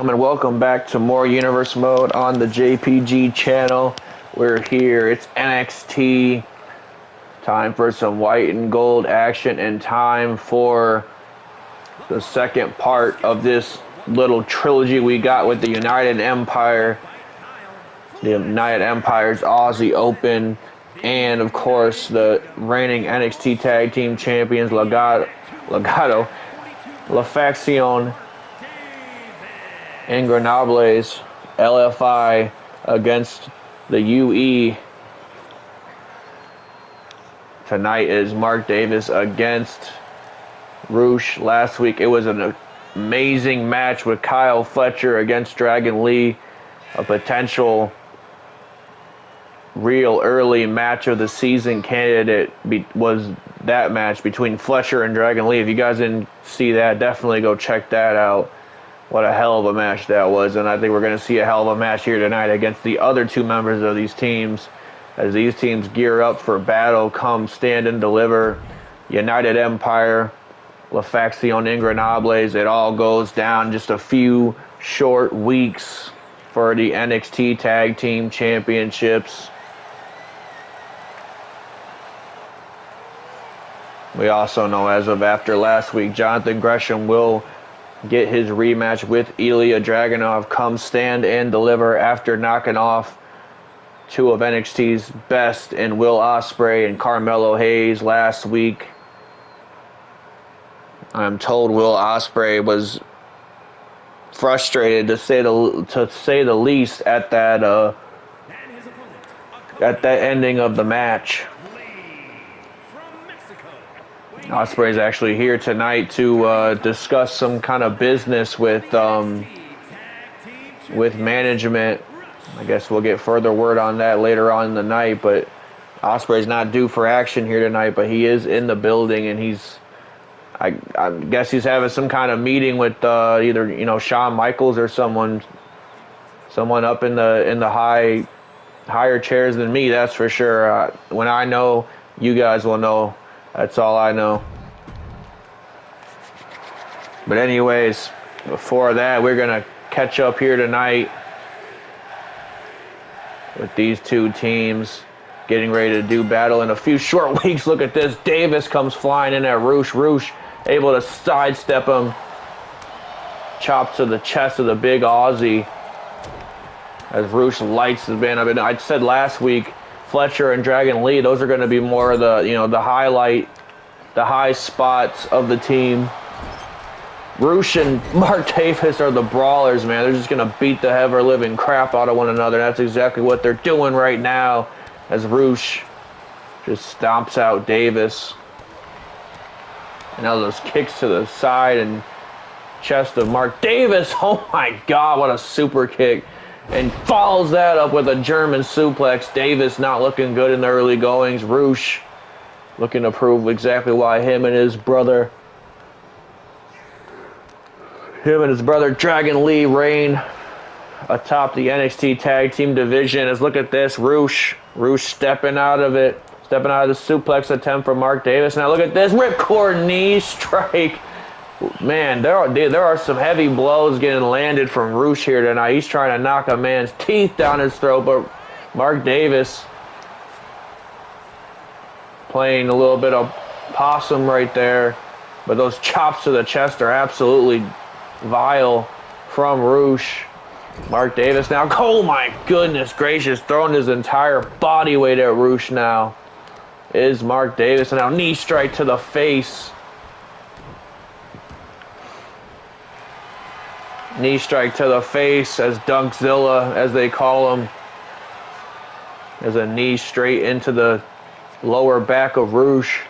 And welcome back to more Universe Mode on the JPG channel. We're here. It's NXT. Time for some white and gold action and time for the second part of this little trilogy we got with the United Empire. The United Empire's Aussie Open. And, of course, the reigning NXT Tag Team Champions, La Facción Ingranables, LFI against the UE. Tonight is Mark Davis against Roosh. Last week it was an amazing match with Kyle Fletcher against Dragon Lee. A potential real early match of the season candidate was that match between Fletcher and Dragon Lee. If you guys didn't see that, definitely go check that out. What a hell of a match that was, and I think we're going to see a hell of a match here tonight against the other two members of these teams as these teams gear up for battle. Come stand and deliver. United Empire, La Facción Ingranables, it all goes down just a few short weeks for the NXT Tag Team Championships. We also know as of after last week, Jonathan Gresham will get his rematch with Ilya Dragunov. Come stand and deliver after knocking off two of NXT's best in Will Ospreay and Carmelo Hayes last week. I'm told Will Ospreay was frustrated to say the least at that ending of the match. Ospreay's actually here tonight to discuss some kind of business with management. I guess we'll get further word on that later on in the night, but Ospreay's not due for action here tonight, but he is in the building, and I guess he's having some kind of meeting with either Shawn Michaels or someone up in the higher chairs than me. That's for sure. When I know, you guys will know. That's all I know. But anyways, before that, we're going to catch up here tonight with these two teams getting ready to do battle in a few short weeks. Look at this. Davis comes flying in at Roosh. Roosh able to sidestep him. Chop to the chest of the big Aussie as Roosh lights the band up. And I said last week, Fletcher and Dragon Lee, those are going to be more of the highlight, the high spots of the team. Roosh and Mark Davis are the brawlers, man. They're just going to beat the ever-living crap out of one another. That's exactly what they're doing right now as Roosh just stomps out Davis. And now those kicks to the side and chest of Mark Davis. Oh my God, what a super kick. And follows that up with a German suplex. Davis not looking good in the early goings. Roosh looking to prove exactly why him and his brother Dragon Lee reign atop the NXT Tag Team division. As look at this, Roosh stepping out of the suplex attempt from Mark Davis. Now look at this, ripcord knee strike. Man, there are some heavy blows getting landed from Roosh here tonight. He's trying to knock a man's teeth down his throat, but Mark Davis playing a little bit of possum right there. But those chops to the chest are absolutely vile from Roosh. Mark Davis now, oh my goodness gracious, throwing his entire body weight at Roosh now is Mark Davis. And now knee strike to the face. Knee strike to the face as Dunkzilla, as they call him. There's a knee straight into the lower back of Roosh.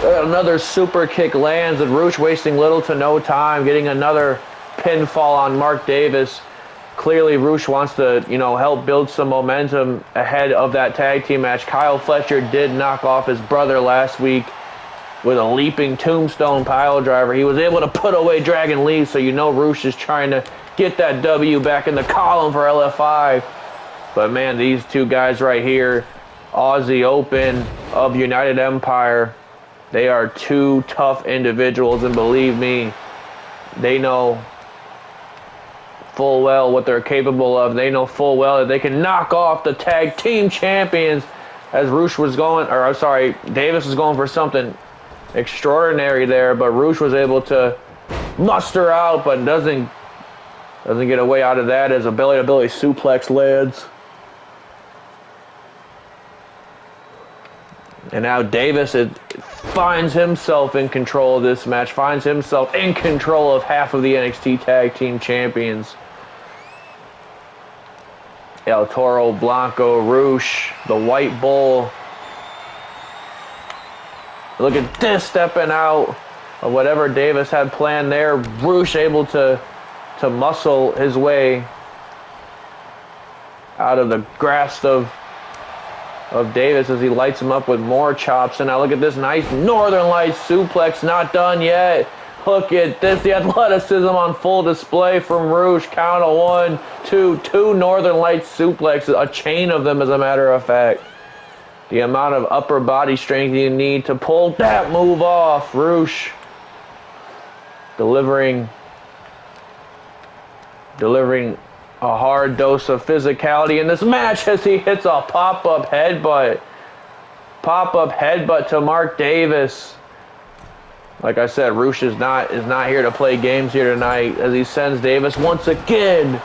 Another super kick lands, and Roosh wasting little to no time, getting another pinfall on Mark Davis. Clearly, Roosh wants to, help build some momentum ahead of that tag team match. Kyle Fletcher did knock off his brother last week with a leaping tombstone pile driver. He was able to put away Dragon Lee, so Roosh is trying to get that W back in the column for LFI. But man, these two guys right here, Aussie Open of United Empire, they are two tough individuals, and believe me, They know full well what they're capable of. They know full well that they can knock off the tag team champions, as Rush was going, or I'm sorry, Davis was going for something extraordinary there, but Rush was able to muster out, but doesn't get away out of that as a belly-to-belly suplex lands. And now Davis finds himself in control of this match, finds himself in control of half of the NXT Tag Team Champions. El Toro, Blanco, Rush, the White Bull. Look at this, stepping out of whatever Davis had planned there. Rush able to muscle his way out of the grasp of Davis as he lights him up with more chops. And now look at this nice Northern Lights suplex, not done yet. Look at this, the athleticism on full display from Rush. Count of 1, 2, 2 Northern Lights suplexes, a chain of them as a matter of fact. The amount of upper body strength you need to pull that move off. Rush delivering a hard dose of physicality in this match as he hits a pop-up headbutt. Pop-up headbutt to Mark Davis. Like I said, Rush is not here to play games here tonight as he sends Davis once again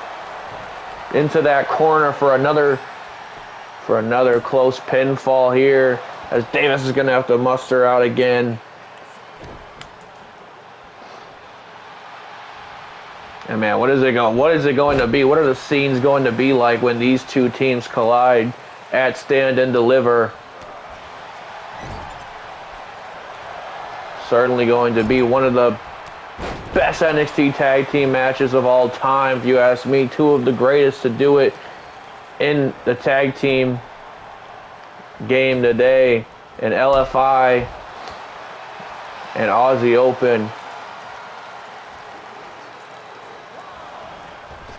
into that corner for another close pinfall here, as Davis is going to have to muster out again. And man, what is it going to be? What are the scenes going to be like when these two teams collide at Stand and Deliver? Certainly going to be one of the best NXT tag team matches of all time, if you ask me. Two of the greatest to do it in the tag team game today, in LFI and Aussie Open.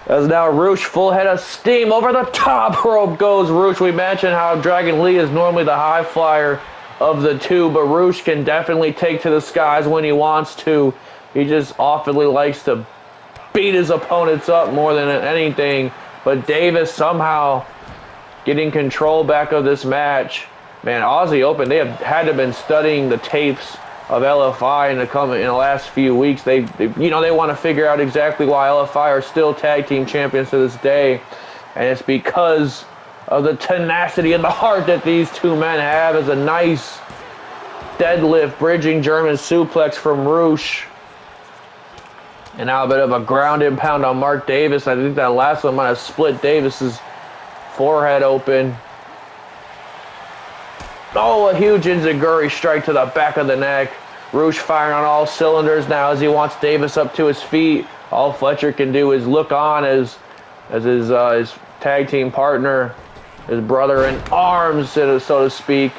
As now Rush, full head of steam, over the top rope goes Rush. We mentioned how Dragon Lee is normally the high flyer of the two, but Rush can definitely take to the skies when he wants to. He just awfully likes to beat his opponents up more than anything. But Davis somehow getting control back of this match. Man, Aussie Open, they had to have been studying the tapes of LFI in the last few weeks. They want to figure out exactly why LFI are still tag team champions to this day, and it's because of the tenacity and the heart that these two men have. As a nice deadlift, bridging German suplex from Rush, and now a bit of a ground and pound on Mark Davis. I think that last one might have split Davis's forehead open. Oh, a huge enziguri strike to the back of the neck. Rush firing on all cylinders now as he wants Davis up to his feet. All Fletcher can do is look on as his tag team partner, his brother in arms, so to speak,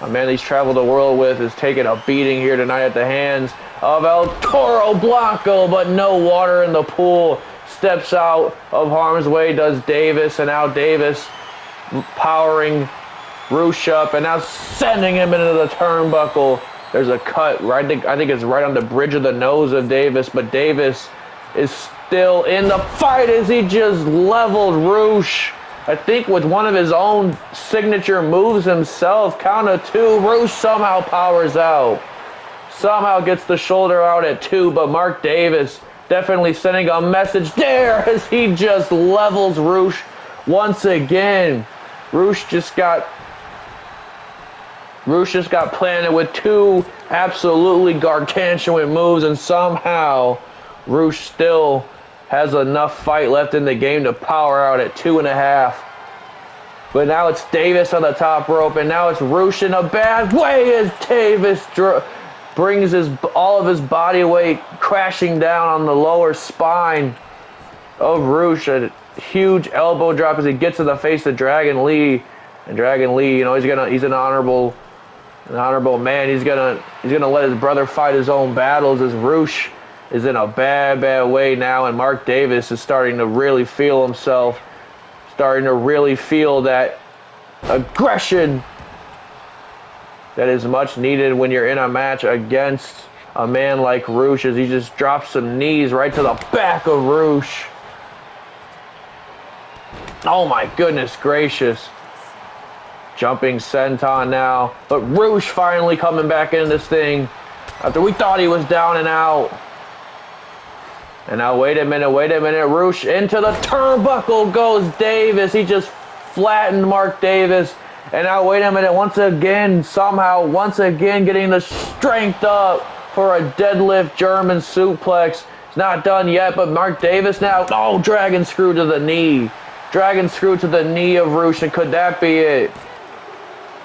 a man he's traveled the world with, is taking a beating here tonight at the hands of El Toro Blanco, but no water in the pool. Steps out of harm's way, does Davis, and now Davis powering Rush up and now sending him into the turnbuckle. There's a cut, right? I think it's right on the bridge of the nose of Davis, but Davis is still in the fight as he just leveled Rush. I think with one of his own signature moves himself. Count of 2. Rush somehow powers out. Somehow gets the shoulder out at 2, but Mark Davis definitely sending a message there as he just levels Rush once again. Rush just got planted with 2 absolutely gargantuan moves, and somehow Rush still has enough fight left in the game to power out at 2.5. But now it's Davis on the top rope, and now it's Rush in a bad way as Davis brings all of his body weight crashing down on the lower spine of Rush. A huge elbow drop as he gets in the face of Dragon Lee. And Dragon Lee, he's an honorable man. He's gonna let his brother fight his own battles as Rush is in a bad way now, and Mark Davis is starting to really feel himself, starting to really feel that aggression that is much needed when you're in a match against a man like Roosh as he just drops some knees right to the back of Roosh. Oh my goodness gracious. Jumping senton now. But Roosh finally coming back in this thing after we thought he was down and out. And now wait a minute. Roosh into the turnbuckle goes Davis. He just flattened Mark Davis. And now wait a minute. Once again getting the strength up for a deadlift German suplex. It's not done yet, but Mark Davis now. Oh, dragon screw to the knee. Dragon screw to the knee of Roosh, and could that be it?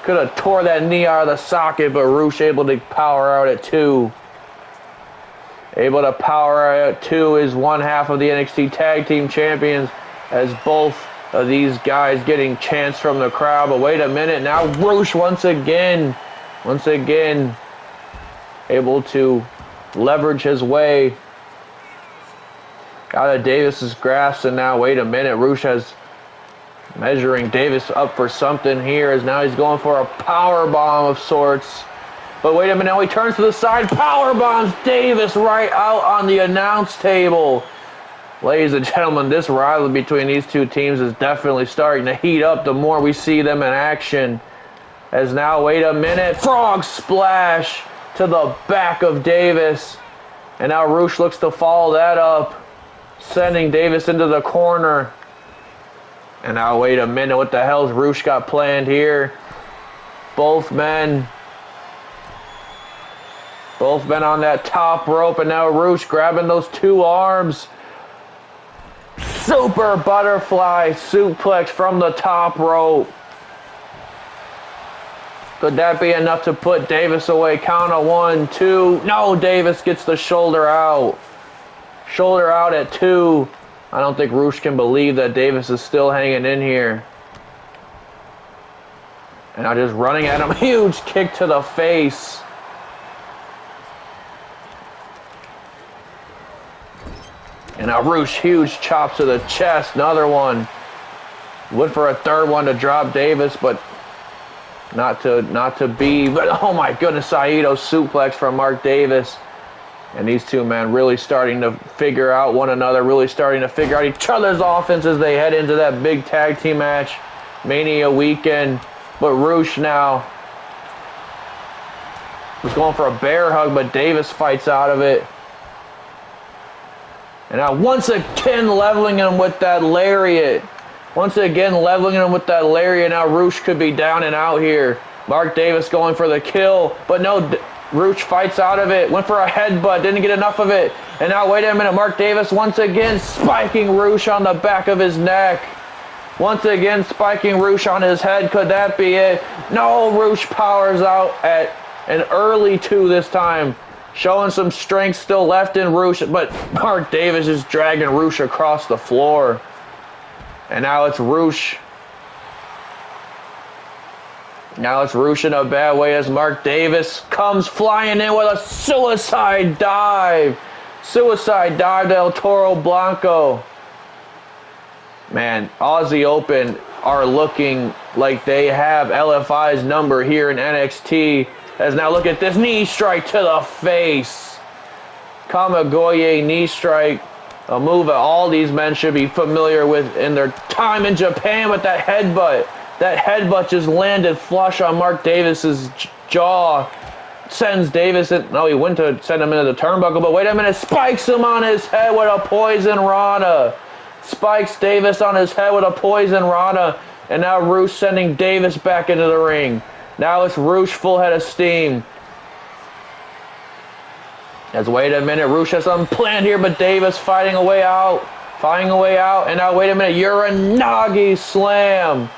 Could have tore that knee out of the socket, but Roosh able to power out at 2. Able to power out at 2 is one half of the NXT Tag Team Champions, as both of these guys getting chants from the crowd. But wait a minute, now Roosh once again able to leverage his way out of Davis's grasp. And now wait a minute, Roosh has measuring Davis up for something here, as now he's going for a power bomb of sorts. But wait a minute, now he turns to the side, power bombs Davis right out on the announce table. Ladies and gentlemen, this rivalry between these two teams is definitely starting to heat up the more we see them in action. As now, wait a minute, frog splash to the back of Davis. And now Roosh looks to follow that up, sending Davis into the corner. And now wait a minute, what the hell's Roosh got planned here? Both men on that top rope, and now Roosh grabbing those 2 arms. Super butterfly suplex from the top rope. Could that be enough to put Davis away? Count of 1, 2. No, Davis gets the shoulder out. Shoulder out at 2. I don't think Roosh can believe that Davis is still hanging in here. And now just running at him. Huge kick to the face. And now Roosh, huge chop to the chest. Another one. Went for a third one to drop Davis, but not to be. But oh my goodness, Saito suplex from Mark Davis. And these two men really starting to figure out one another, really starting to figure out each other's offense as they head into that big tag team match, Mania weekend. But Roosh now was going for a bear hug, but Davis fights out of it. And now once again leveling him with that lariat. Now Roosh could be down and out here. Mark Davis going for the kill, but no, Roosh fights out of it. Went for a headbutt, didn't get enough of it. And now wait a minute, Mark Davis once again spiking Roosh on the back of his neck. Once again spiking Roosh on his head. Could that be it? No, Roosh powers out at an early 2 this time. Showing some strength still left in Roosh, but Mark Davis is dragging Roosh across the floor. And now it's Roosh. Now it's Roosh in a bad way as Mark Davis comes flying in with a suicide dive. Suicide dive to El Toro Blanco. Man, Aussie Open are looking like they have LFI's number here in NXT. As now look at this knee strike to the face. Kamigoye knee strike. A move that all these men should be familiar with in their time in Japan, but that headbutt just landed flush on Mark Davis's jaw. Sends Davis in. No, he went to send him into the turnbuckle, but wait a minute. Spikes him on his head with a poison rana. Spikes Davis on his head with a poison rana. And now Roosh sending Davis back into the ring. Now it's Roosh full head of steam. As wait a minute, Roosh has something planned here, but Davis fighting a way out. And now wait a minute, Uranagi slam.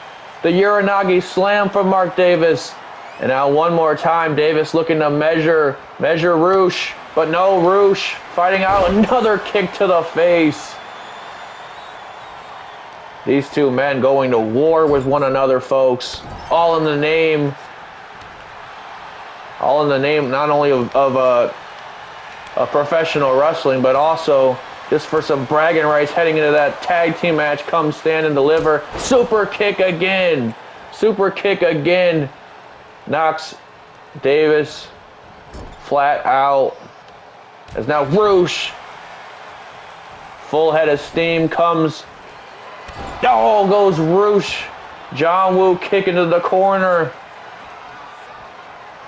The Uranagi slam from Mark Davis. And now one more time, Davis looking to measure Roosh. But no, Roosh fighting out. Another kick to the face. These two men going to war with one another, folks. All in the name not only of professional wrestling, but also just for some bragging rights heading into that tag team match. Come stand and deliver. Super kick again. Knocks Davis flat out. As now Roosh, full head of steam comes. Oh, goes Roosh. John Woo kick into the corner.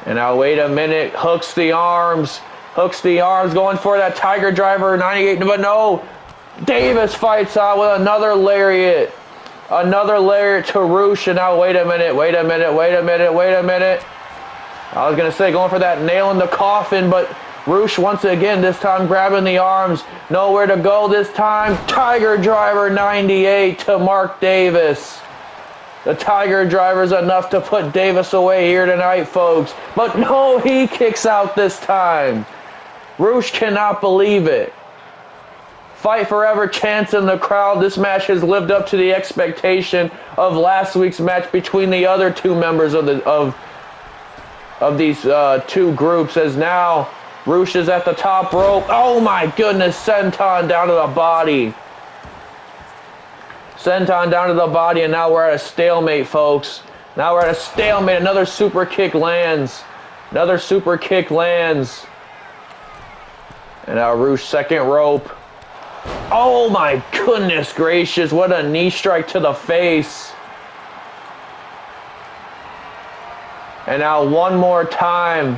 And now wait a minute, hooks the arms, going for that Tiger Driver 98, but no. Davis fights out with another lariat to Roosh, and now wait a minute. I was gonna say going for that nail in the coffin, but Roosh once again, this time grabbing the arms, nowhere to go this time. Tiger Driver 98 to Mark Davis. The Tiger Driver's enough to put Davis away here tonight, folks. But no, he kicks out this time. Roosh cannot believe it. Fight forever chants in the crowd. This match has lived up to the expectation of last week's match between the other two members of these two groups, as now Roosh is at the top rope. Oh my goodness, senton down to the body. Senton down to the body, and now we're at a stalemate, folks. Now we're at a stalemate. Another super kick lands. And now Roosh second rope. Oh my goodness gracious, what a knee strike to the face. And now one more time.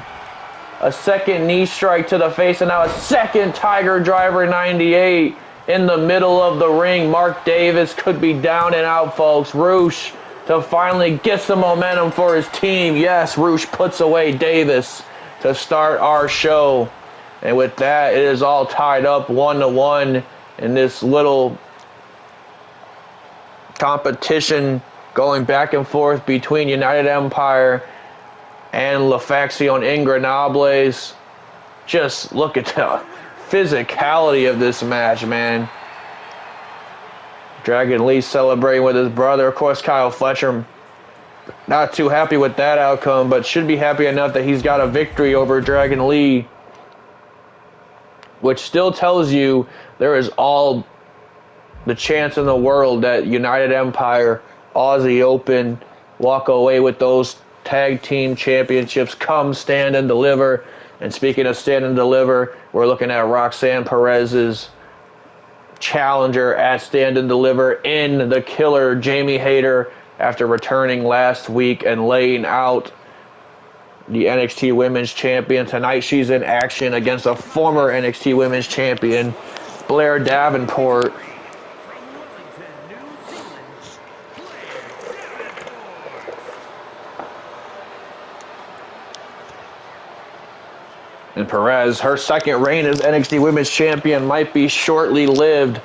A second knee strike to the face, and now a second Tiger Driver 98 in the middle of the ring. Mark Davis could be down and out, folks. Roosh to finally get some momentum for his team. Yes, Roosh puts away Davis to start our show. And with that, it is all tied up 1-1 in this little competition going back and forth between United Empire and La Facción Ingranables. Just look at the physicality of this match, man. Dragon Lee celebrating with his brother. Of course, Kyle Fletcher not too happy with that outcome, but should be happy enough that he's got a victory over Dragon Lee, which still tells you there is all the chance in the world that United Empire, Aussie Open, walk away with those tag team championships come Stand and Deliver. And speaking of Stand and Deliver, we're looking at Roxanne Perez's challenger at Stand and Deliver in the killer Jamie Hayter, after returning last week and laying out the NXT Women's Champion. Tonight she's in action against a former NXT Women's Champion, Blair Davenport. And Perez, her second reign as NXT Women's Champion might be shortly lived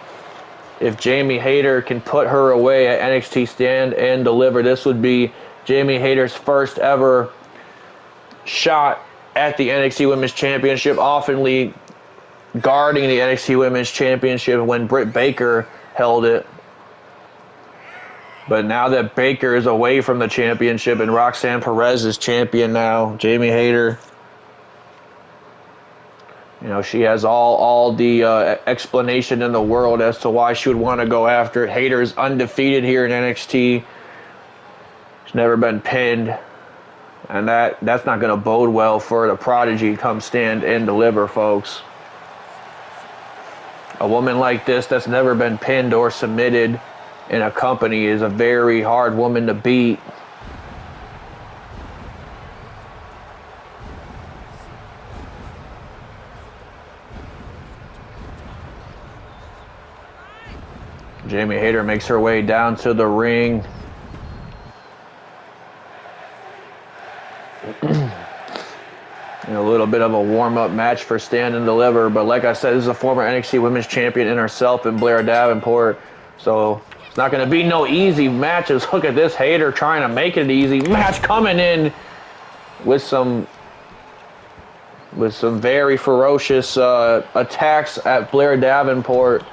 if Jamie Hayter can put her away at NXT Stand and Deliver. This would be Jamie Hayter's first ever shot at the NXT Women's Championship, oftenly guarding the NXT Women's Championship when Britt Baker held it. But now that Baker is away from the championship and Roxanne Perez is champion now, Jamie Hayter, you know, she has all the explanation in the world as to why she would want to go after it. Hayter is undefeated here in NXT. She's never been pinned. And that's not going to bode well for the Prodigy come Stand and Deliver, folks. A woman like this that's never been pinned or submitted in a company is a very hard woman to beat. Jamie Hayter makes her way down to the ring. A little bit of a warm-up match for Stand and Deliver, but like I said, this is a former NXT Women's Champion in herself and Blair Davenport, so it's not going to be no easy matches. Look at this, Hayter trying to make it an easy match, coming in with some very ferocious attacks at Blair Davenport.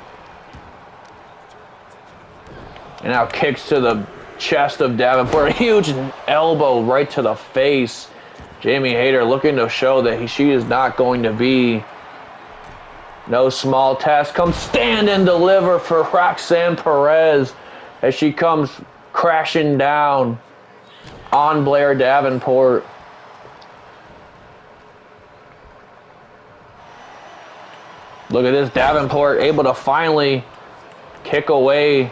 And now kicks to the chest of Davenport. A huge elbow right to the face. Jamie Hayter looking to show that she is not going to be no small task. Come Stand and Deliver for Roxanne Perez as she comes crashing down on Blair Davenport. Look at this. Davenport able to finally kick away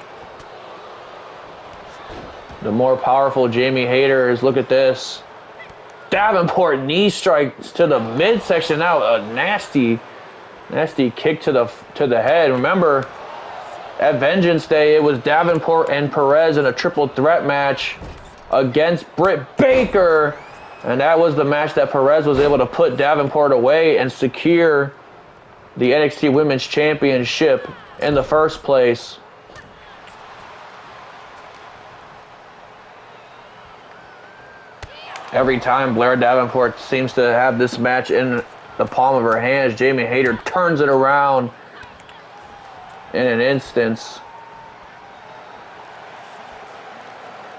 the more powerful Jamie Hayters. Look at this. Davenport knee strikes to the midsection. Now a nasty kick to the head. Remember, at Vengeance Day, it was Davenport and Perez in a triple threat match against Britt Baker. And that was the match that Perez was able to put Davenport away and secure the NXT Women's Championship in the first place. Every time Blair Davenport seems to have this match in the palm of her hands, Jamie Hayter turns it around in an instant.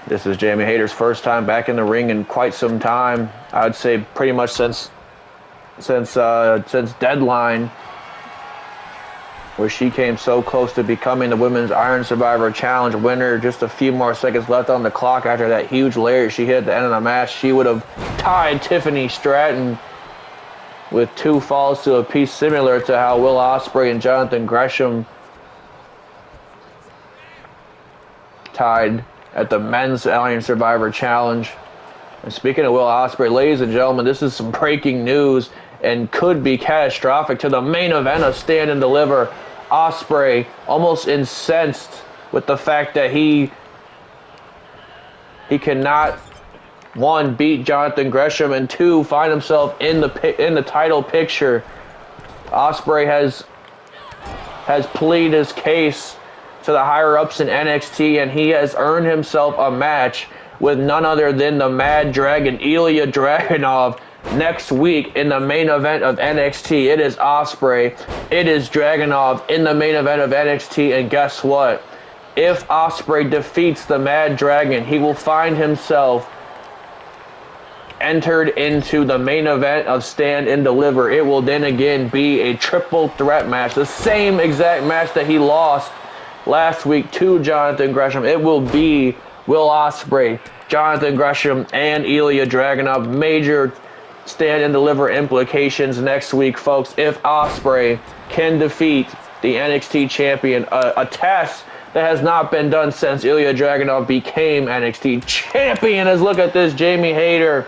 This is Jamie Hayter's first time back in the ring in quite some time. I would say pretty much since Deadline, where she came so close to becoming the Women's Iron Survivor Challenge winner. Just a few more seconds left on the clock after that huge lariat she hit at the end of the match. She would have tied Tiffany Stratton with 2 falls to a piece, similar to how Will Ospreay and Jonathan Gresham tied at the Men's Iron Survivor Challenge. And speaking of Will Ospreay, ladies and gentlemen, this is some breaking news and could be catastrophic to the main event of Stand and Deliver. Ospreay almost incensed with the fact that he cannot, 1, beat Jonathan Gresham, and 2, find himself in the title picture. Ospreay has pleaded his case to the higher-ups in NXT, and he has earned himself a match with none other than the Mad Dragon, Ilya Dragunov, next week in the main event of NXT. It is Ospreay. It is Dragunov in the main event of NXT, and guess what? If Ospreay defeats the Mad Dragon, he will find himself entered into the main event of Stand and Deliver. It will then again be a triple threat match, the same exact match that he lost last week to Jonathan Gresham. It will be Will Ospreay, Jonathan Gresham, and Ilya Dragunov. Major Stand and Deliver implications next week, folks. If Ospreay can defeat the NXT champion, a task that has not been done since Ilya Dragunov became NXT champion. As look at this, Jamie Hayter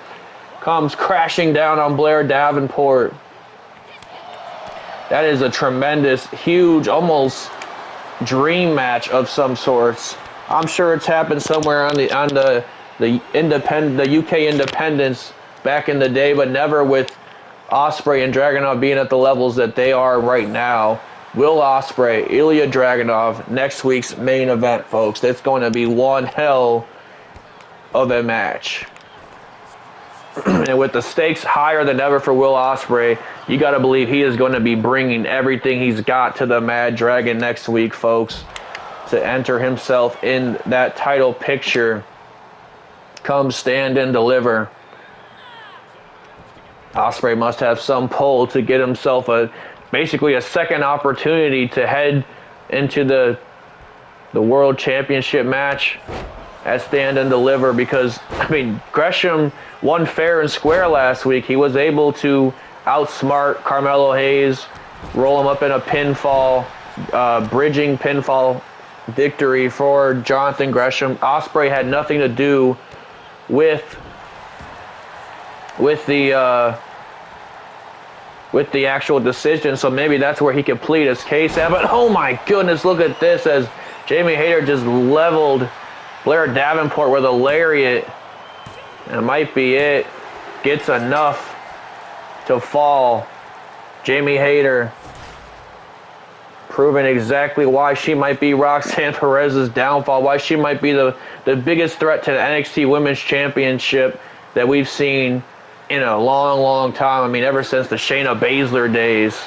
comes crashing down on Blair Davenport. That is a tremendous, huge, almost dream match of some sorts. I'm sure it's happened somewhere on the UK independents back in the day, but never with Ospreay and Dragunov being at the levels that they are right now. Will Ospreay, Ilya Dragunov, next week's main event, folks. It's going to be one hell of a match. And with the stakes higher than ever for Will Ospreay, you got to believe he is going to be bringing everything he's got to the Mad Dragon next week, folks, to enter himself in that title picture. Come Stand and Deliver. Ospreay must have some pull to get himself basically a second opportunity to head into the World Championship match at Stand and Deliver, because, I mean, Gresham won fair and square last week. He was able to outsmart Carmelo Hayes, roll him up in a pinfall, bridging pinfall victory for Jonathan Gresham. Ospreay had nothing to do with the actual decision, so maybe that's where he could plead his case at. But oh my goodness, look at this, as Jamie Hayter just leveled Blair Davenport with a lariat. That might be it. Gets enough to fall. Jamie Hayter proving exactly why she might be Roxanne Perez's downfall, why she might be the biggest threat to the NXT Women's Championship that we've seen in a long, long time. I mean, ever since the Shayna Baszler days,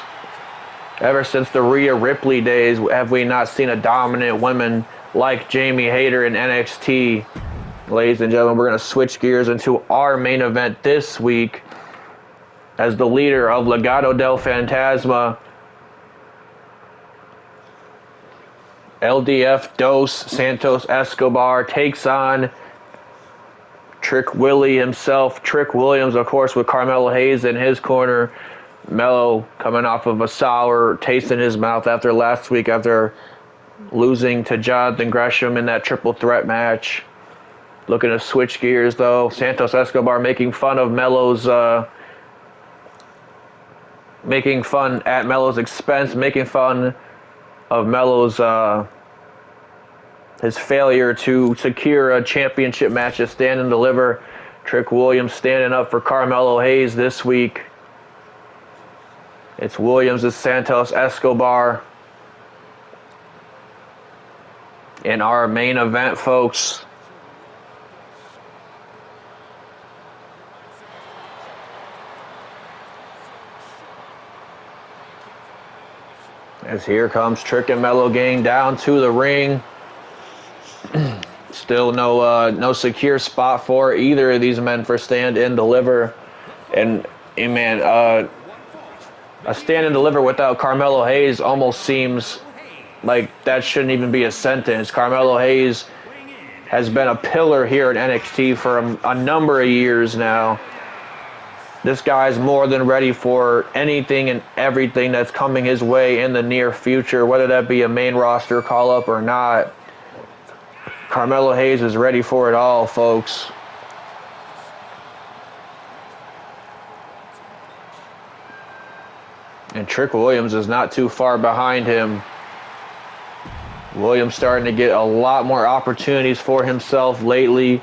ever since the Rhea Ripley days, have we not seen a dominant woman like Jamie Hayter in NXT? Ladies and gentlemen, we're going to switch gears into our main event this week, as the leader of Legado del Fantasma, LDF Dos Santos Escobar, takes on Trick Willie himself. Trick Williams, of course, with Carmelo Hayes in his corner. Melo coming off of a sour taste in his mouth after last week, after losing to Jonathan Gresham in that triple threat match. Looking to switch gears, though. Santos Escobar making fun of Melo's, making fun at Melo's expense, making fun of Melo's, his failure to secure a championship match to stand and deliver. Trick Williams standing up for Carmelo Hayes this week. It's Williams, it's Santos Escobar in our main event, folks. As here comes Trick and Melo gang down to the ring. Still no secure spot for either of these men for stand and deliver. And man, a stand and deliver without Carmelo Hayes almost seems like that shouldn't even be a sentence. Carmelo Hayes has been a pillar here at NXT for a number of years now. This guy's more than ready for anything and everything that's coming his way in the near future, whether that be a main roster call-up or not. Carmelo Hayes is ready for it all, folks. And Trick Williams is not too far behind him. Williams starting to get a lot more opportunities for himself lately.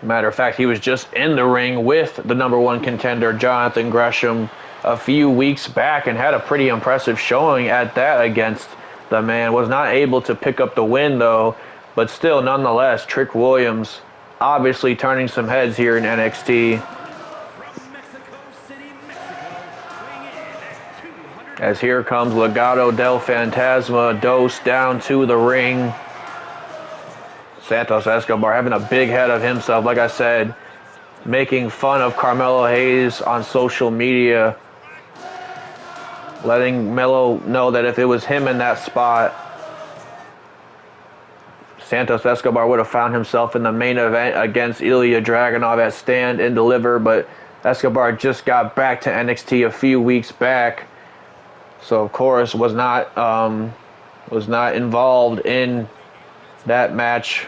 Matter of fact, he was just in the ring with the #1 contender, Jonathan Gresham, a few weeks back and had a pretty impressive showing at that against the man. Was not able to pick up the win, though, but still, nonetheless, Trick Williams obviously turning some heads here in NXT. As here comes Legado del Fantasma Dos down to the ring. Santos Escobar having a big head of himself, like I said, making fun of Carmelo Hayes on social media, letting Melo know that if it was him in that spot, Santos Escobar would have found himself in the main event against Ilya Dragunov at Stand and Deliver, but Escobar just got back to NXT a few weeks back, so of course was not involved in that match.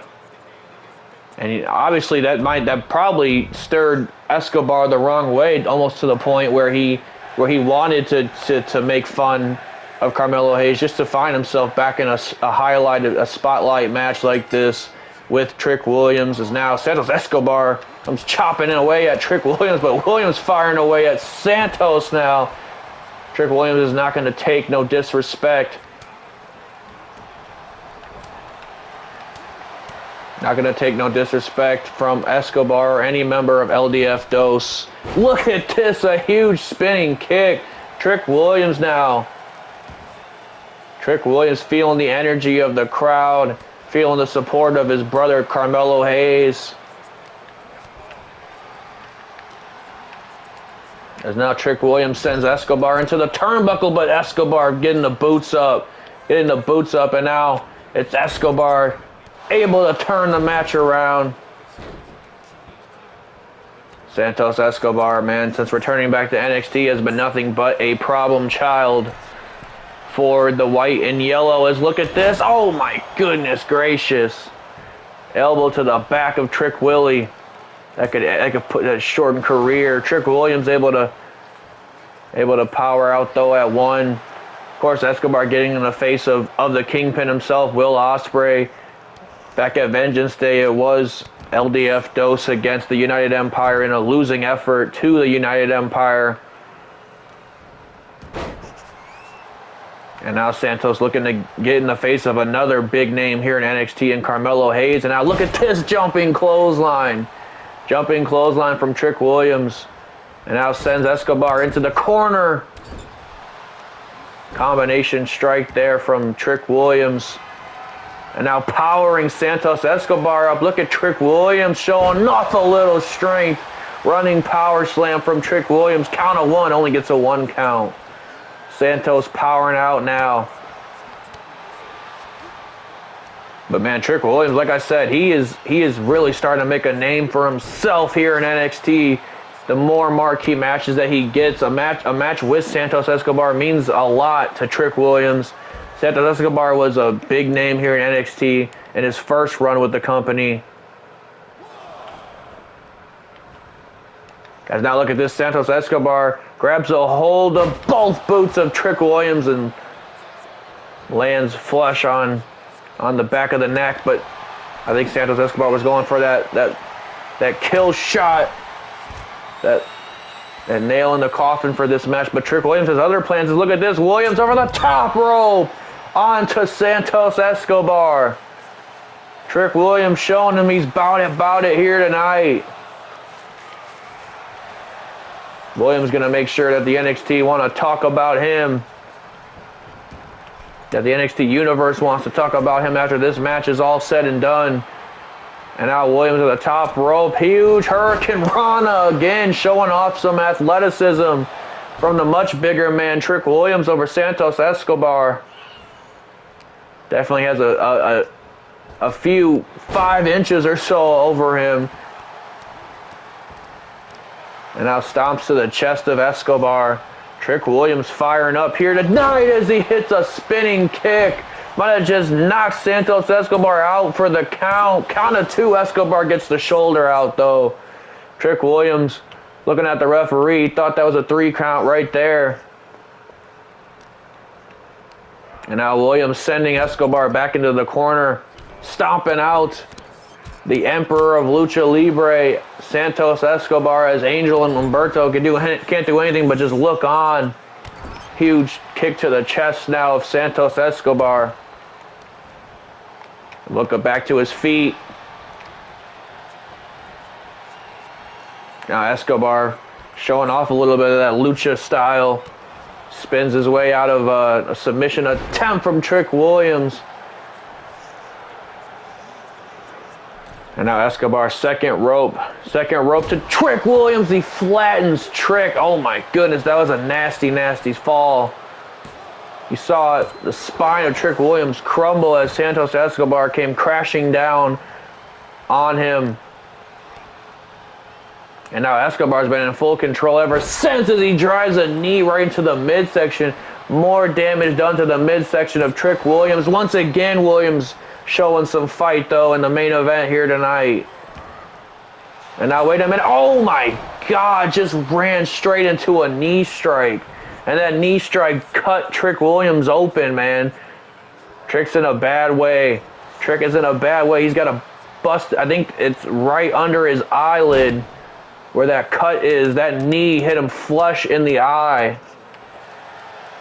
And obviously that probably stirred Escobar the wrong way, almost to the point where he wanted to make fun of Carmelo Hayes, just to find himself back in a spotlight match like this with Trick Williams. As now Santos Escobar comes chopping away at Trick Williams, but Williams firing away at Santos now. Trick Williams is not going to take no disrespect. Not going to take no disrespect from Escobar or any member of LDF Dos. Look at this, a huge spinning kick. Trick Williams now. Trick Williams feeling the energy of the crowd, feeling the support of his brother Carmelo Hayes. As now Trick Williams sends Escobar into the turnbuckle, but Escobar getting the boots up, and now it's Escobar able to turn the match around. Santos Escobar, man, since returning back to NXT, has been nothing but a problem child for the white and yellow. As look at this. Oh my goodness gracious. Elbow to the back of Trick Willie. That could put a shortened career. Trick Williams able to power out though at one. Of course, Escobar getting in the face of the Kingpin himself, Will Ospreay. Back at Vengeance Day, it was LDF Dos against the United Empire in a losing effort to the United Empire. And now Santos looking to get in the face of another big name here in NXT in Carmelo Hayes. And now look at this jumping clothesline. Jumping clothesline from Trick Williams. And now sends Escobar into the corner. Combination strike there from Trick Williams. And now powering Santos Escobar up. Look at Trick Williams showing off a little strength. Running power slam from Trick Williams. Count of one, only gets a 1 count. Santos powering out now. But man, Trick Williams, like I said, he is really starting to make a name for himself here in NXT. the more marquee matches that he gets. A match with Santos Escobar means a lot to Trick Williams. Santos Escobar was a big name here in NXT in his first run with the company. Guys, now look at this. Santos Escobar grabs a hold of both boots of Trick Williams and lands flush on the back of the neck. But I think Santos Escobar was going for that kill shot, that nail in the coffin for this match. But Trick Williams has other plans. Look at this. Williams over the top rope onto Santos Escobar. Trick Williams showing him he's about it here tonight. Williams going to make sure that the NXT want to talk about him. That the NXT Universe wants to talk about him after this match is all said and done. And now Williams at the top rope. Huge Hurricane Rana again, showing off some athleticism from the much bigger man, Trick Williams, over Santos Escobar. Definitely has a few 5 inches or so over him. And now stomps to the chest of Escobar. Trick Williams firing up here tonight as he hits a spinning kick. Might have just knocked Santos Escobar out for the count. Count of 2. Escobar gets the shoulder out, though. Trick Williams looking at the referee. Thought that was a 3 count right there. And now Williams sending Escobar back into the corner. Stomping out the Emperor of Lucha Libre, Santos Escobar, as Angel and Humberto can't do anything but just look on. Huge kick to the chest now of Santos Escobar. Look back to his feet. Now Escobar showing off a little bit of that lucha style. Spins his way out of a submission attempt from Trick Williams. And now Escobar, second rope to Trick Williams. He flattens Trick. Oh my goodness, that was a nasty, nasty fall. You saw the spine of Trick Williams crumble as Santos Escobar came crashing down on him. And now Escobar's been in full control ever since, as he drives a knee right into the midsection. More damage done to the midsection of Trick Williams. Once again, Williams showing some fight, though, in the main event here tonight. And now, wait a minute. Oh, my God. Just ran straight into a knee strike. And that knee strike cut Trick Williams open, man. Trick's in a bad way. Trick is in a bad way. He's got a bust. I think it's right under his eyelid where that cut is. That knee hit him flush in the eye.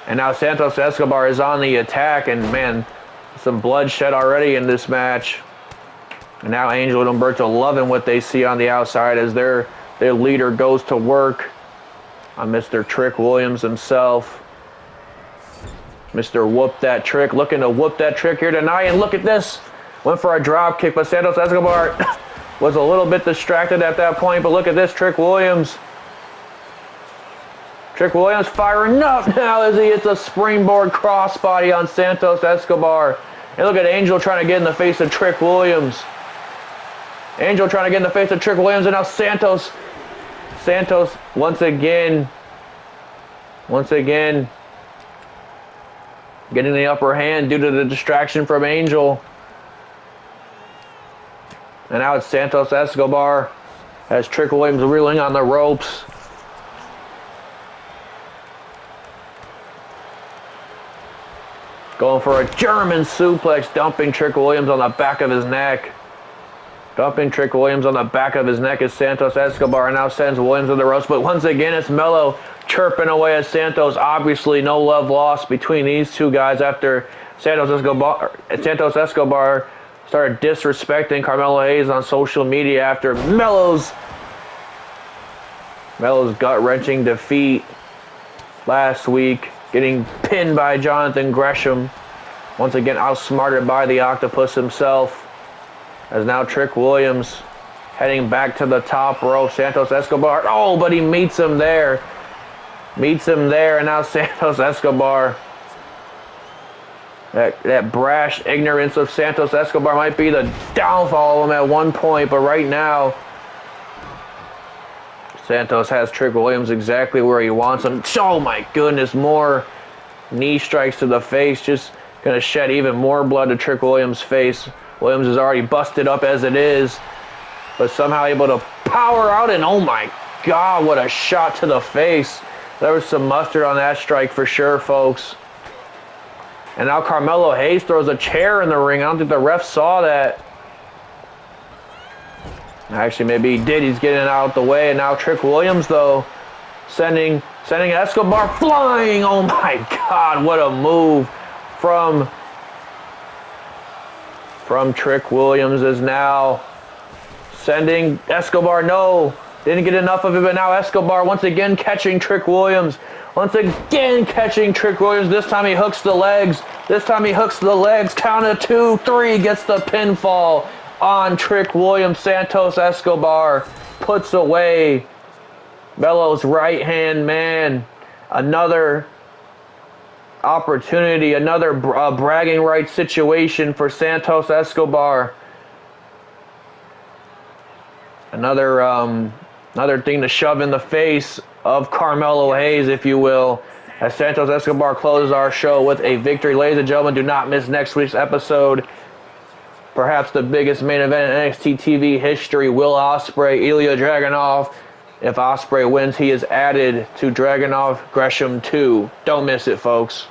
And now Santos Escobar is on the attack. And, man, some bloodshed already in this match. And now Angel and Humberto loving what they see on the outside as their leader goes to work on Mr. Trick Williams himself. Mr. Whoop That Trick, looking to whoop that Trick here tonight. And look at this. Went for a drop kick, but Santos Escobar was a little bit distracted at that point. But look at this, Trick Williams. Trick Williams firing up now as he hits a springboard crossbody on Santos Escobar. And look at Angel trying to get in the face of Trick Williams. Angel trying to get in the face of Trick Williams, and now Santos once again getting the upper hand due to the distraction from Angel. And now it's Santos Escobar as Trick Williams reeling on the ropes. Going for a German suplex, dumping Trick Williams on the back of his neck. Dumping Trick Williams on the back of his neck as Santos Escobar now sends Williams to the ropes. But once again, it's Melo chirping away at Santos. Obviously, no love lost between these two guys after Santos Escobar started disrespecting Carmelo Hayes on social media after Melo's gut-wrenching defeat last week, getting pinned by Jonathan Gresham. Once again, outsmarted by the Octopus himself. As now Trick Williams heading back to the top rope. Santos Escobar, oh, but he meets him there. And now Santos Escobar. That brash ignorance of Santos Escobar might be the downfall of him at one point, but right now, Santos has Trick Williams exactly where he wants him. Oh my goodness, more knee strikes to the face. Just going to shed even more blood to Trick Williams' face. Williams is already busted up as it is, but somehow able to power out, and oh my God, what a shot to the face. There was some mustard on that strike for sure, folks. And now Carmelo Hayes throws a chair in the ring. I don't think the ref saw that. Actually, maybe he did. He's getting it out the way. And now Trick Williams, though, sending Escobar flying. Oh my God, what a move from Trick Williams is now sending Escobar. No, didn't get enough of it, but now Escobar once again catching Trick Williams. Once again catching Trick Williams. This time he hooks the legs. Count of 2, 3. Gets the pinfall on Trick Williams. Santos Escobar puts away Melo's right-hand man. Another opportunity, another bragging rights situation for Santos Escobar. Another thing to shove in the face of Carmelo Hayes, if you will, as Santos Escobar closes our show with a victory. Ladies and gentlemen, do not miss next week's episode. Perhaps the biggest main event in NXT TV history. Will Ospreay, Ilya Dragunov. If Ospreay wins, he is added to Dragunov Gresham 2. Don't miss it, folks.